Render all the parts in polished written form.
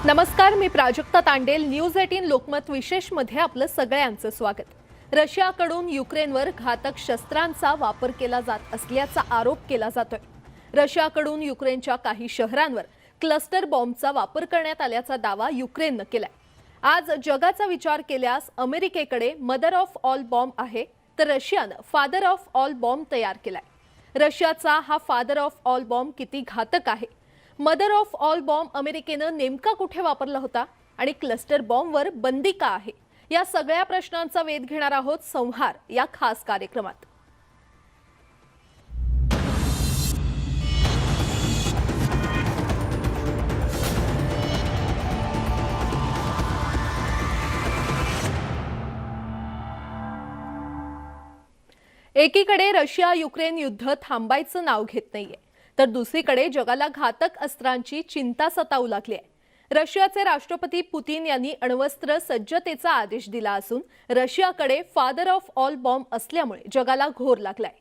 नमस्कार, मी प्राजक्ता तांडेल. न्यूज 18 लोकमत विशेषमध्ये आपलं सगळ्यांचं स्वागत. रशियाकडून युक्रेनवर घातक शस्त्रांचा वापर केला जात असल्याचा आरोप केला जातोय. रशियाकडून युक्रेनच्या काही शहरांवर क्लस्टर बॉम्बचा वापर करण्यात आल्याचा दावा युक्रेननं केलाय. आज जगाचा विचार केल्यास अमेरिकेकडे मदर ऑफ ऑल बॉम्ब आहे, तर रशियानं फादर ऑफ ऑल बॉम्ब तयार केलाय. रशियाचा हा फादर ऑफ ऑल बॉम्ब किती घातक आहे, मदर ऑफ ऑल बॉम्ब अमेरिकेनं नेमका कुठे वापरला होता आणि क्लस्टर बॉम्बवर बंदी का आहे, या सगळ्या प्रश्नांचा वेध घेणार आहोत संहार या खास कार्यक्रमात. एकीकडे रशिया युक्रेन युद्ध थांबायचं नाव घेत नाहीये, तर दुसरीकडे जगाला घातक अस्त्रांची चिंता सतावू लागली आहे. रशियाचे राष्ट्रपती पुतीन यांनी अण्वस्त्र सज्जतेचा आदेश दिला असून रशियाकडे फादर ऑफ ऑल बॉम्ब असल्यामुळे जगाला घोर लागलाय.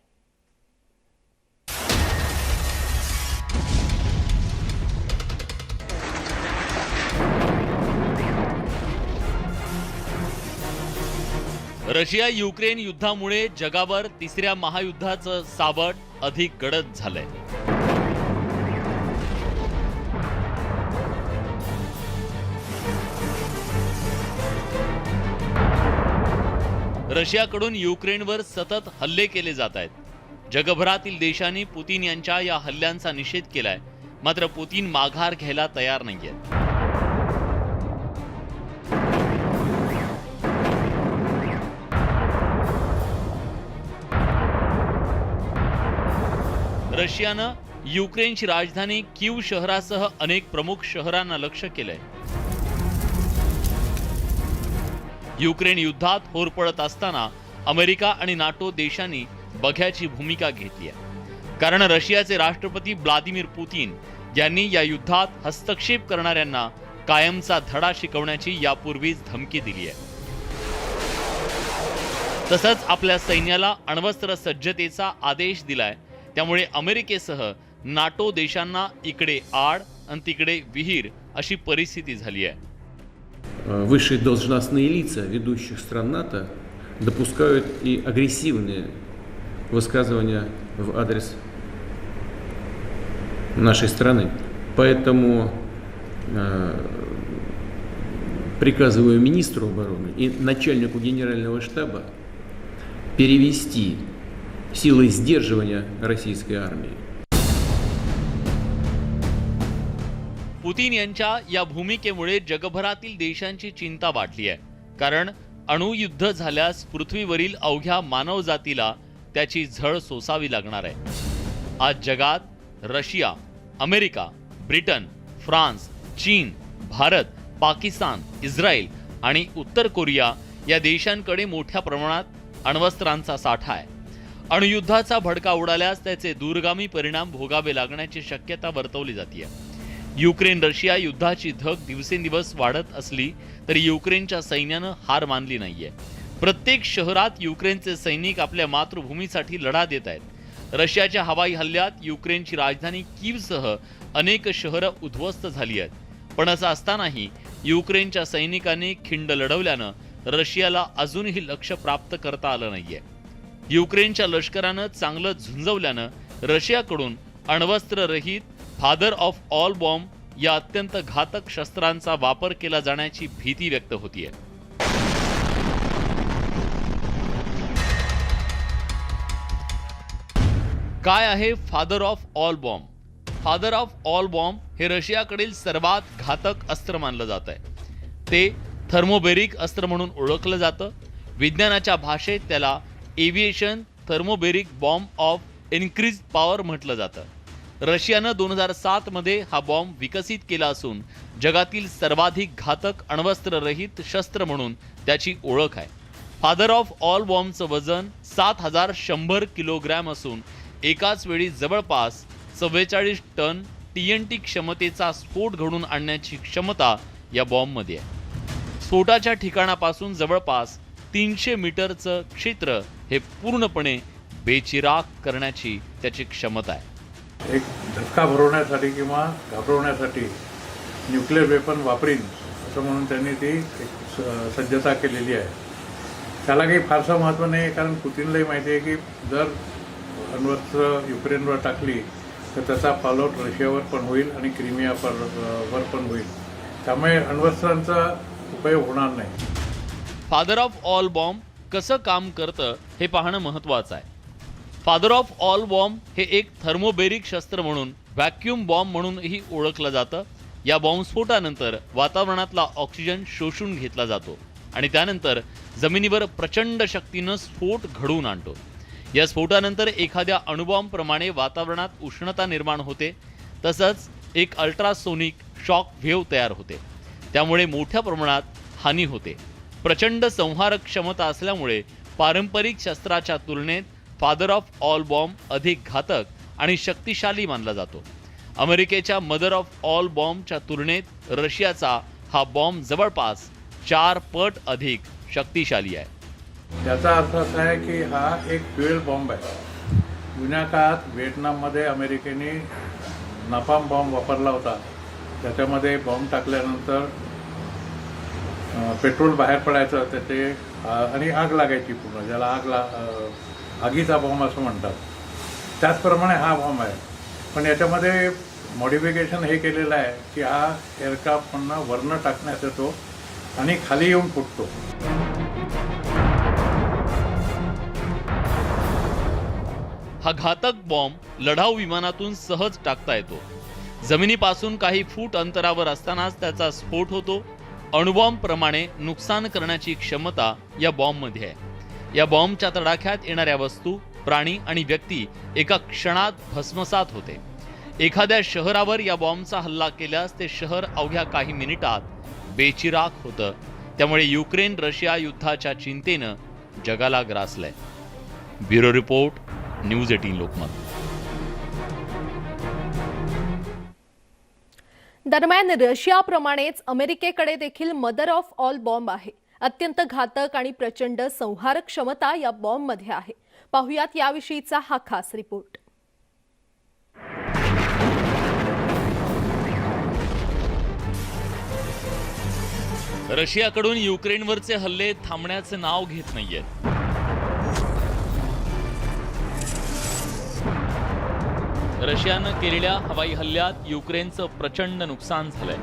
रशिया युक्रेन युद्धामुळे जगावर तिसऱ्या महायुद्धाचं सावट अधिक गडद झालंय. रशियाकडून युक्रेनवर सतत हल्ले केले जात आहेत. जगभरातील देशांनी पुतीन यांच्या या हल्ल्यांचा निषेध केलाय, मात्र पुतीन माघार घ्यायला तयार नाहीयेत. रशियानं युक्रेनची राजधानी कीव शहरासह अनेक प्रमुख शहरांना लक्ष्य केलंय. युक्रेन युद्धात होरपळत असताना अमेरिका आणि नाटो देशांनी बघ्याची भूमिका घेतली आहे. कारण रशियाचे राष्ट्रपती व्लादिमीर पुतीन यांनी या युद्धात हस्तक्षेप करणाऱ्यांना कायमचा धडा शिकवण्याची यापूर्वीच धमकी दिली आहे. तसंच आपल्या सैन्याला अण्वस्त्र सज्जतेचा आदेश दिलाय. त्यामुळे अमेरिकेसह नाटो देशांना इकडे आड आणि तिकडे विहीर अशी परिस्थिती झाली आहे. Высшие должностные лица ведущих стран НАТО допускают и агрессивные высказывания в адрес нашей страны. Поэтому приказываю министру обороны и начальнику генерального штаба перевести силы сдерживания российской армии. पुतीन यांच्या या भूमिकेमुळे जगभरातील देशांची चिंता वाढली आहे. कारण अणुयुद्ध झाल्यास पृथ्वीवरील अवघ्या मानवजातीला त्याची झळ सोसावी लागणार आहे. आज जगात रशिया, अमेरिका, ब्रिटन, फ्रान्स, चीन, भारत, पाकिस्तान, इस्रायल आणि उत्तर कोरिया या देशांकडे मोठ्या प्रमाणात अण्वस्त्रांचा साठा आहे. अणुयुद्धाचा भडका उडाल्यास त्याचे दूरगामी परिणाम भोगावे लागण्याची शक्यता वर्तवली जाते. युक्रेन रशिया युद्धाची धग दिवसेंदिवस वाढत असली तरी युक्रेनच्या सैन्यानं हार मानली नाहीये. प्रत्येक शहरात युक्रेनचे सैनिक आपल्या मातृभूमीसाठी लढा देत आहेत. रशियाच्या हवाई हल्ल्यात युक्रेनची राजधानी कीवसह अनेक शहरं उद्ध्वस्त झाली आहेत. पण असं असतानाही युक्रेनच्या सैनिकांनी खिंड लढवल्यानं रशियाला अजूनही लक्ष्य प्राप्त करता आलं नाहीये. युक्रेनच्या लष्करानं चांगलं झुंजवल्यानं रशियाकडून अण्वस्त्ररहित फादर ऑफ ऑल बॉम्ब या अत्यंत घातक शस्त्रांचा वापर केला जाण्याची भीती व्यक्त होतीये. काय आहे father of all bomb? Father of all bomb हे रशियाकडील सर्वात घातक अस्त्र मानलं जात आहे. ते थर्मोबेरिक अस्त्र म्हणून ओळखलं जातं. विज्ञानाच्या भाषेत त्याला aviation thermobaric bomb of increase power म्हटलं जातं. रशियानं 2007 मध्ये हा बॉम्ब विकसित केला असून जगातील सर्वाधिक घातक अण्वस्त्ररहित शस्त्र म्हणून त्याची ओळख आहे. फादर ऑफ ऑल बॉम्बचं वजन 7100 किलोग्रॅम असून एकाच वेळी जवळपास 44 टन TNT क्षमतेचा स्फोट घडवून आणण्याची क्षमता या बॉम्बमध्ये आहे. स्फोटाच्या ठिकाणापासून जवळपास 300 मीटरचं क्षेत्र हे पूर्णपणे बेचिराग करण्याची त्याची क्षमता आहे. एक धक्का भरवण्यासाठी किंवा घाबरवण्यासाठी न्यूक्लिअर वेपन वापरीन असं म्हणून त्यांनी ती एक सज्जता केलेली आहे. त्याला काही फारसं महत्त्व नाही आहे, कारण पुतिनलाही माहिती आहे की जर अण्वस्त्र युक्रेनवर टाकली तर त्याचा फॉलोआउट रशियावर पण होईल आणि क्रिमियावर पण होईल. त्यामुळे अण्वस्त्रांचा उपयोग होणार नाही. फादर ऑफ ऑल बॉम्ब कसं काम करतं हे पाहणं महत्त्वाचं आहे. फादर ऑफ ऑल बॉम्ब हे एक थर्मोबेरिक शस्त्र म्हणून, व्हॅक्यूम बॉम्ब म्हणूनही ओळखलं जातं. या बॉम्बस्फोटानंतर वातावरणातला ऑक्सिजन शोषून घेतला जातो आणि त्यानंतर जमिनीवर प्रचंड शक्तीनं स्फोट घडवून आणतो. या स्फोटानंतर एखाद्या अणुबॉम्बप्रमाणे वातावरणात उष्णता निर्माण होते, तसंच एक अल्ट्रासोनिक शॉक व्हेव तयार होते. त्यामुळे मोठ्या प्रमाणात हानी होते. प्रचंड संहारक क्षमता असल्यामुळे पारंपरिक शस्त्राच्या तुलनेत फादर ऑफ ऑल बॉम्ब अधिक घातक आणि शक्तिशाली मानला जातो. अमेरिकेच्या मदर ऑफ ऑल बॉम्बच्या तुलनेत रशियाचा हा बॉम्ब जवळपास 4 पट अधिक शक्तिशाली आहे. त्याचा अर्थ असा आहे की हा एक फ्युएल बॉम्ब आहे. जुन्या काळात व्हिएतनाममध्ये अमेरिकेने नापाम बॉम्ब वापरला होता. त्याच्यामध्ये बॉम्ब टाकल्यानंतर पेट्रोल बाहेर पडायचं त्याचे आणि आग लागायची पूर्ण, ज्याला आगीचा बॉम्ब असं म्हणतात. त्याचप्रमाणे हा बॉम्ब आहे, पण याच्यामध्ये मॉडिफिकेशन हे केलेलं आहे की हा एअरक्राफ्ट पुन्हा वरनं टाकण्यात येतो आणि खाली येऊन फुटतो. हा घातक बॉम्ब लढाऊ विमानातून सहज टाकता येतो. जमिनीपासून काही फूट अंतरावर असतानाच त्याचा स्फोट होतो. अणुबॉम्ब प्रमाणे नुकसान करण्याची क्षमता या बॉम्बमध्ये आहे. या बॉम्बच्या तडाख्यात येणाऱ्या वस्तू, प्राणी आणि व्यक्ती एका क्षणात भस्मसात होते. एखाद्या शहरावर या बॉम्बचा हल्ला केल्यास ते शहर अवघ्या काही मिनिटात बेचिराख होतं. त्यामुळे युक्रेन रशिया युद्धाच्या चिंतेनं जगाला ग्रासलंय. Bureau report, news 18 Lokmat. दरम्यान रशियाप्रमाणेच अमेरिकेकडे देखील मदर ऑफ ऑल बॉम्ब आहे. अत्यंत घातक आणि प्रचंड संहारक क्षमता या बॉम्बमध्ये आहे. पाहुयात याविषयीचा हा खास रिपोर्ट. रशियाकडून युक्रेनवरचे हल्ले थांबण्याचे नाव घेत नाहीयेत. रशियानं केलेल्या हवाई हल्ल्यात युक्रेनचं प्रचंड नुकसान झालंय.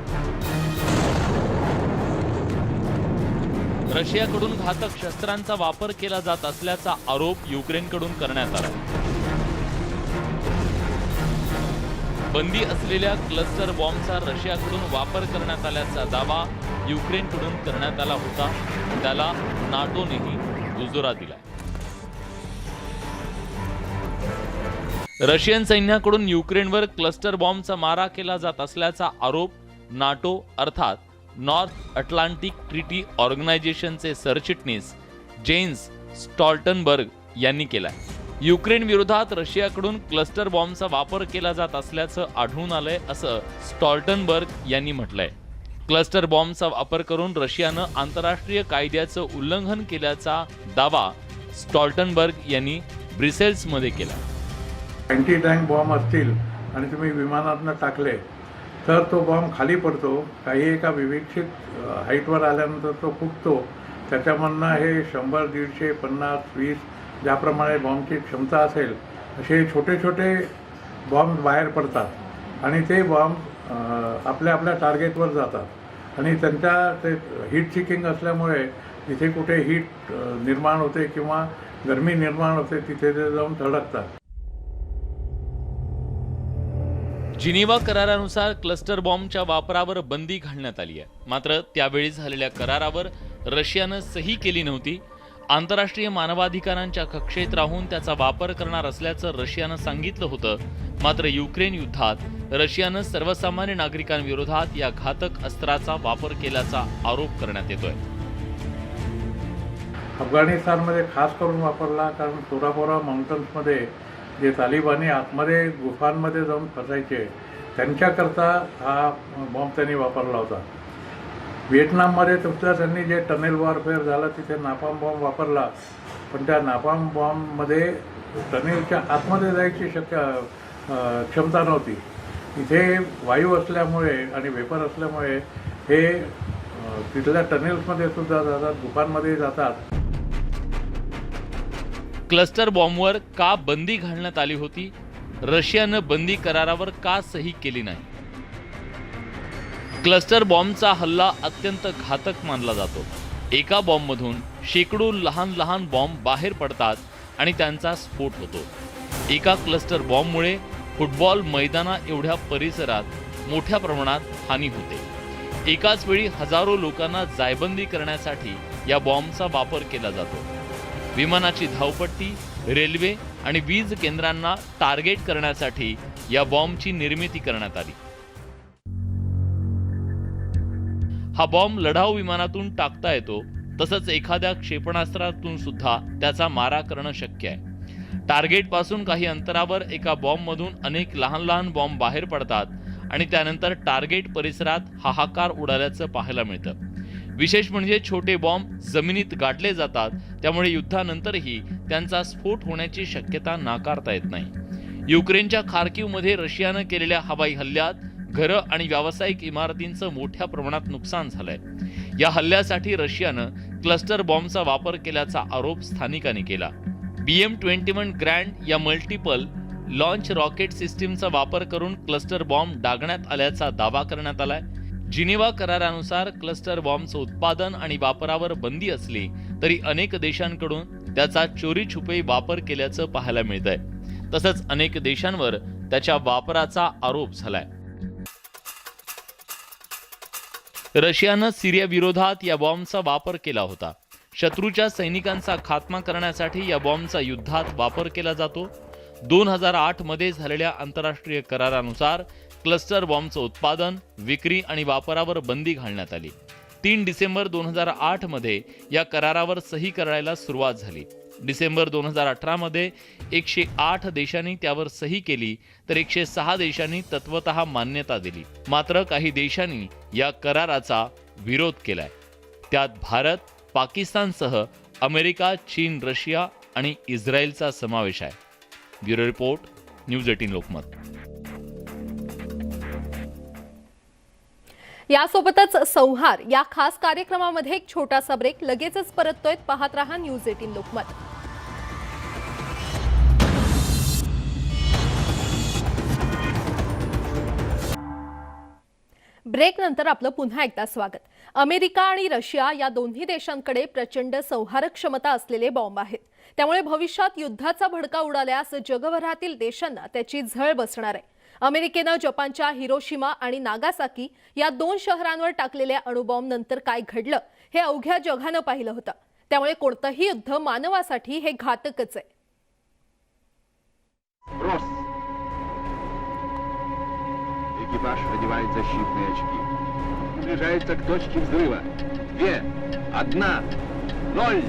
रशियाकडून घातक शस्त्रांचा वापर केला जात असल्याचा आरोप युक्रेनकडून करण्यात आला. बंदी असलेल्या क्लस्टर बॉम्बचा रशियाकडून वापर करण्यात आल्याचा दावा युक्रेनकडून करण्यात आला होता. त्याला नाटोनेही दुजोरा दिला. रशियन सैन्याकडून युक्रेनवर क्लस्टर बॉम्बचा मारा केला जात असल्याचा आरोप नाटो अर्थात नॉर्थ अटलांटिक ट्रीटी ऑर्गनायझेशनचे सरचिटणीस जेन्स स्टॉल्टनबर्ग यांनी केलाय. युक्रेन विरोधात रशियाकडून क्लस्टर बॉम्बचा वापर केला जात असल्याचं आढळून आलंय असं स्टॉल्टनबर्ग यांनी म्हटलंय. क्लस्टर बॉम्बचा वापर करून रशियानं आंतरराष्ट्रीय कायद्याचं उल्लंघन केल्याचा दावा स्टॉल्टनबर्ग यांनी ब्रिसेल्समध्ये केला. अँटी टँक बॉम्ब असतील आणि तुम्ही विमानातनं टाकले तर तो बॉम्ब खाली पडतो. काही एका विवेक्षित हाईटवर आल्यानंतर तो फुटतो. त्याच्यामधनं हे 100, 150, 50, 20 ज्याप्रमाणे बॉम्बची क्षमता असेल असे छोटे छोटे बॉम्ब बाहेर पडतात आणि ते बॉम्ब आपल्या टार्गेटवर जातात आणि त्यांच्या ते हीट सिकिंग असल्यामुळे जिथे कुठे हीट निर्माण होते किंवा गरमी निर्माण होते तिथे ते जाऊन धडकतात. जिनिव्हा करारानुसार क्लस्टर बॉम्बच्या वापरावर बंदी घालण्यात आली आहे. मात्र त्यावेळी झालेल्या करारावर रशियानं सही केली नव्हती. आंतरराष्ट्रीय मानवाधिकारांच्या कक्षेत राहून त्याचा वापर करणार असल्याचं रशियानं सांगितलं होतं. मात्र युक्रेन युद्धात रशियानं सर्वसामान्य नागरिकांविरोधात या घातक अस्त्राचा वापर केल्याचा आरोप करण्यात येतोय. अफगाणिस्तानमध्ये खास करून वापरला, कारण सोरापोरा माउंटन्समध्ये जे तालिबानी आतमध्ये गुफांमध्ये जाऊन फसायचे त्यांच्याकरता हा बॉम्ब त्यांनी वापरला होता. व्हिएतनाममध्ये सुद्धा त्यांनी जे टनेल वॉरफेअर झालं तिथे नापाम बॉम्ब वापरला, पण त्या नापाम बॉम्बमध्ये टनेलच्या आतमध्ये जायची क्षमता नव्हती. इथे वायू असल्यामुळे आणि वेपर असल्यामुळे हे तिथल्या टनेल्समध्ये सुद्धा जातात, गुफांमध्ये जातात. क्लस्टर बॉम्बवर का बंदी घालण्यात आली होती? रशियानं बंदी करारावर का सही केली नाही? क्लस्टर बॉम्बचा हल्ला अत्यंत घातक मानला जातो. एका बॉम्बमधून शेकडो लहान लहान बॉम्ब बाहेर पडतात आणि त्यांचा स्फोट होतो. एका क्लस्टर बॉम्बमुळे फुटबॉल मैदाना एवढ्या परिसरात मोठ्या प्रमाणात हानी होते. एकाच वेळी हजारो लोकांना जायबंदी करण्यासाठी या बॉम्बचा वापर केला जातो. विमानाची धावपट्टी, रेल्वे आणि वीज केंद्रांना टार्गेट करण्यासाठी या बॉम्बची निर्मिती करण्यात आली. हा बॉम्ब लढाऊ विमानातून टाकता येतो, तसंच एखाद्या क्षेपणास्त्रातून सुद्धा त्याचा मारा करणं शक्य आहे. टार्गेट पासून काही अंतरावर एका बॉम्बमधून अनेक लहान लहान बॉम्ब बाहेर पडतात आणि त्यानंतर टार्गेट परिसरात हाहाकार उडाल्याचं पाहायला मिळतं. विशेष म्हणजे छोटे बॉम्ब जमिनीत गाडले जातात, त्यामुळे युद्धानंतरही त्यांचा स्फोट होण्याची शक्यता नाकारता येत नाही. युक्रेनच्या खार्किव्हमध्ये रशियानं केलेल्या हवाई हल्ल्यात घरं आणि व्यावसायिक इमारतींचं मोठ्या प्रमाणात नुकसान झालंय. या हल्ल्यासाठी रशियानं क्लस्टर बॉम्बचा वापर केल्याचा आरोप स्थानिकांनी केला. BM-21 ग्रँड या मल्टिपल लॉन्च रॉकेट सिस्टीमचा वापर करून क्लस्टर बॉम्ब डागण्यात आल्याचा दावा करण्यात आलाय. जिनेवा करारानुसार क्लस्टर बॉम्बचं उत्पादन आणि वापरावर बंदी असली तरी अनेक देशांकडून त्याचा चोरी छुपे वापर केल्याचं पाहायला मिळतंय. तसंच अनेक देशांवर त्याच्या वापराचा आरोप झालाय. रशियानं सिरिया विरोधात या बॉम्बचा वापर केला होता. शत्रूच्या सैनिकांचा खात्मा करण्यासाठी या बॉम्बचा युद्धात वापर केला जातो. 2008 मध्ये झालेल्या आंतरराष्ट्रीय करारानुसार क्लस्टर बॉम्बचं उत्पादन, विक्री आणि वापरावर बंदी घालण्यात आली. 3 डिसेंबर 2008 मध्ये या करारावर सही करायला सुरुवात झाली. डिसेंबर 2018 मध्ये 108 देशांनी त्यावर सही केली, तर 106 देशांनी तत्वतः मान्यता दिली. मात्र काही देशांनी या कराराचा विरोध केलाय. त्यात भारत, पाकिस्तानसह अमेरिका, चीन, रशिया आणि इस्रायलचा समावेश आहे. Bureau report, news 18 Lokmat. यासोबतच संहार या खास कार्यक्रमामध्ये एक छोटासा ब्रेक. लगेचच परततोय. पाहत रहा न्यूज 18 लोकमत. ब्रेक नंतर आपलं पुन्हा एकदा स्वागत. अमेरिका आणि रशिया या दोन्ही देशांकडे प्रचंड संहारक क्षमता असलेले बॉम्ब आहेत. त्यामुळे भविष्यात युद्धाचा भडका उडाल्यास जगभरातील देशांना त्याची झळ बसणार आहे. अमेरिकेनं जपानच्या हिरोशिमा आणि नागासाकी या 2 शहरांवर टाकलेल्या अणुबॉम्ब नंतर काय घडलं हे अवघ्या जगानं पाहिलं होतं. त्यामुळे कोणतंही युद्ध मानवासाठी हे घातकच आहे. Экипаж надевает защитные очки. Приближается к точке взрыва. 2, 1, 0.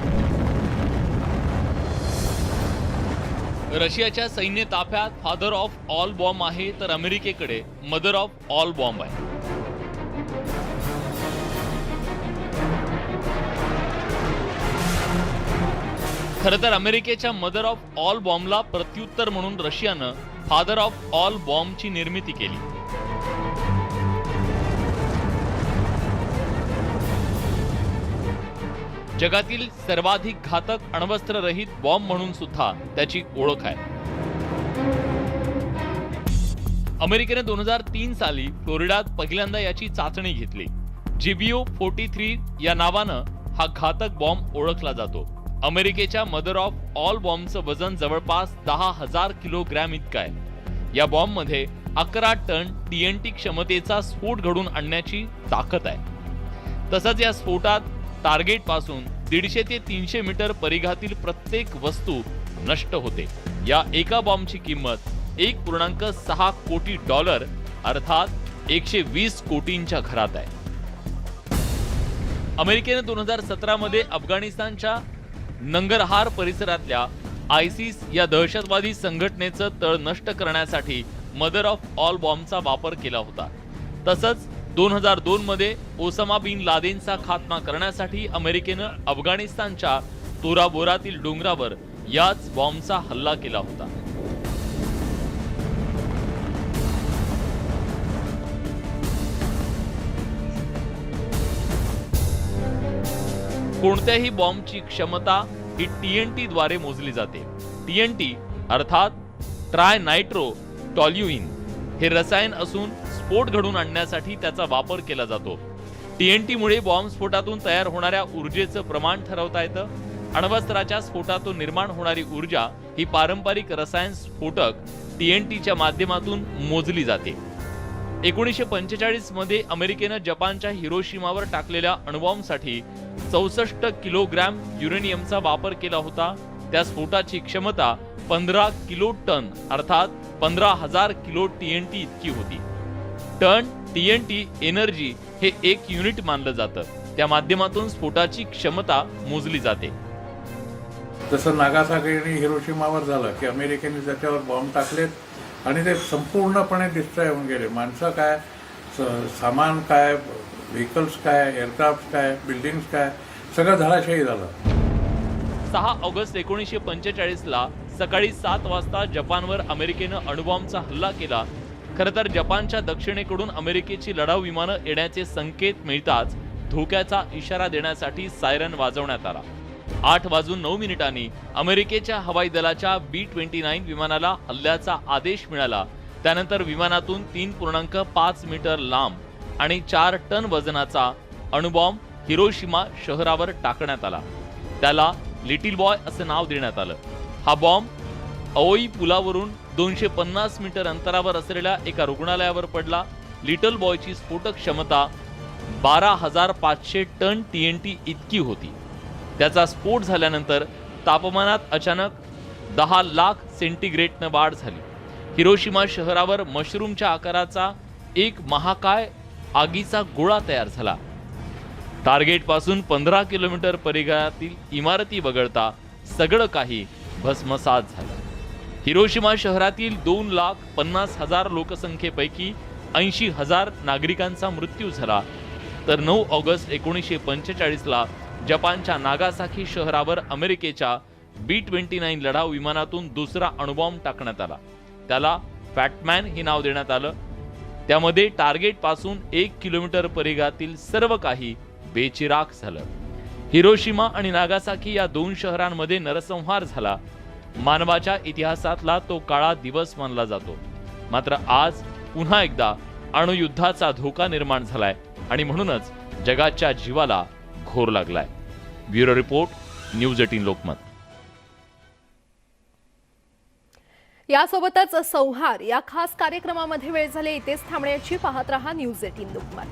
रशियाच्या सैन्य ताफ्यात फादर ऑफ ऑल बॉम्ब आहे, तर अमेरिकेकडे मदर ऑफ ऑल बॉम्ब आहे. खरं तर अमेरिकेच्या मदर ऑफ ऑल बॉम्बला प्रत्युत्तर म्हणून रशियानं फादर ऑफ ऑल बॉम्बची निर्मिती केली. जगातील सर्वाधिक घातक अण्वस्त्ररहित बॉम्ब म्हणून सुद्धा त्याची ओळख आहे. अमेरिकेने 2003 साली फ्लोरिडात पहिल्यांदा याची चाचणी घेतली. GBO-43 या नावानं हा घातक बॉम्ब ओळखला जातो. अमेरिकेच्या मदर ऑफ ऑल बॉम्बचं वजन जवळपास 10,000 किलोग्रॅम इतकं आहे. या बॉम्बमध्ये 11 टन TNT क्षमतेचा स्फोट घडून आणण्याची ताकद आहे. तसंच या स्फोटात टार्गेट पासून 150 ते 300 मीटर परिघातील प्रत्येक वस्तू नष्ट होते. या एका बॉम्बची किंमत $1.6 कोटी अर्थात 120 कोटींच्या घरात आहे. अमेरिकेने 2017 मध्ये अफगाणिस्तानच्या नंगरहार परिसरातल्या ISIS या दहशतवादी संघटनेचं तळ नष्ट करण्यासाठी मदर ऑफ ऑल बॉम्बचा वापर केला होता. तसंच 2002 मध्ये ओसामा बिन लादेनचा खात्मा करण्यासाठी अमेरिकेनं अफगाणिस्तानच्या तोरा बोरातील डोंगरावर याच बॉम्बचा हल्ला केला होता. कोणत्याही बॉम्बची क्षमता ही TNT द्वारे मोजली जाते. TNT अर्थात ट्राय नायट्रो टॉल्युइन हे रसायन असून स्फोट घडवून आणण्यासाठी त्याचा वापर केला जातो. TNT मुळे बॉम्बस्फोटातून तयार होणाऱ्या ऊर्जेचं प्रमाण ठरवता येतं. अण्वस्त्राच्या स्फोटातून निर्माण होणारी ऊर्जा ही पारंपरिक रसायन स्फोटक TNTच्या माध्यमातून मोजली जाते. 1945 मध्ये अमेरिकेनं जपानच्या हिरोशिमावर टाकलेल्या अणुबॉम्बसाठी 64 किलोग्रॅम युरेनियमचा वापर केला होता. त्या स्फोटाची क्षमता 15 किलो टन अर्थात 15,000 किलो TNT इतकी होती. टन TNT एनर्जी हे एक युनिट मानलं जातं. त्या माध्यमातून स्फोटाची क्षमता मोजली जाते. जसं नागासाकी आणि हिरोशिमावर झालं की अमेरिकेने त्याच्यावर बॉम्ब टाकलेत आणि ते संपूर्णपणे डिस्ट्रॉय होऊन गेले. माणसं काय, सामान काय, व्हेकल्स काय, एअरक्राफ्ट काय, बिल्डिंग्स काय, सगळं धडाशायी झालं. 6 ऑगस्ट 1945ला सकाळी 7 वाजता जपानवर अमेरिकेनं अणुबॉम्बचा हल्ला केला. खरं तर जपानच्या दक्षिणेकडून अमेरिकेची लढाऊ विमानं येण्याचे संकेत मिळताच धोक्याचा इशारा देण्यासाठी सायरन वाजवण्यात आला. 8:09 अमेरिकेच्या हवाई दलाच्या B-29 विमानाला हल्ल्याचा आदेश मिळाला. त्यानंतर विमानातून 3.5 मीटर लांब आणि 4 टन वजनाचा अणुबॉम्ब हिरोशिमा शहरावर टाकण्यात आला. त्याला लिटिल बॉय असे नाव देण्यात आलं. हा बॉम्ब अओई पुलावरून 250 मीटर अंतरावर असलेल्या एका रुग्णालयावर पडला. लिटल बॉयची स्फोटक क्षमता 12,500 टन TNT इतकी होती. त्याचा स्फोट झाल्यानंतर तापमानात अचानक 10 लाख सेंटीग्रेडनं वाढ झाली. हिरोशिमा शहरावर मशरूमच्या आकाराचा एक महाकाय आगीचा गोळा तयार झाला. टार्गेटपासून 15 किलोमीटर परिघातील इमारती वगळता सगळं काही भस्मसात झालं. हिरोशिमा शहरातील 2,50,000 लोकसंख्येपैकी 80,000 नागरिकांचा मृत्यू झाला. तर 9 ऑगस्ट 1945ला जपानच्या नागासाकी शहरावर अमेरिकेच्या B-29 लढाऊ विमानातून दुसरा अणुबॉम्ब टाकण्यात आला. त्याला फॅटमॅन हे नाव देण्यात आलं. त्यामध्ये टार्गेटपासून 1 किलोमीटर परिघातील सर्व काही बेचिराख झालं. हिरोशिमा आणि नागासाकी या 2 शहरांमध्ये नरसंहार झाला. मानवाच्या इतिहासातला तो काळा दिवस मानला जातो. मात्र आज पुन्हा एकदा अणुयुद्धाचा धोका निर्माण झालाय आणि म्हणूनच जगाच्या जीवाला घोर लागलाय. Bureau report, news 18 Lokmat. यासोबतच संहार या खास कार्यक्रमामध्ये वेळ झाली. इथेच थांबण्याची. पाहत रहा न्यूज 18 लोकमत.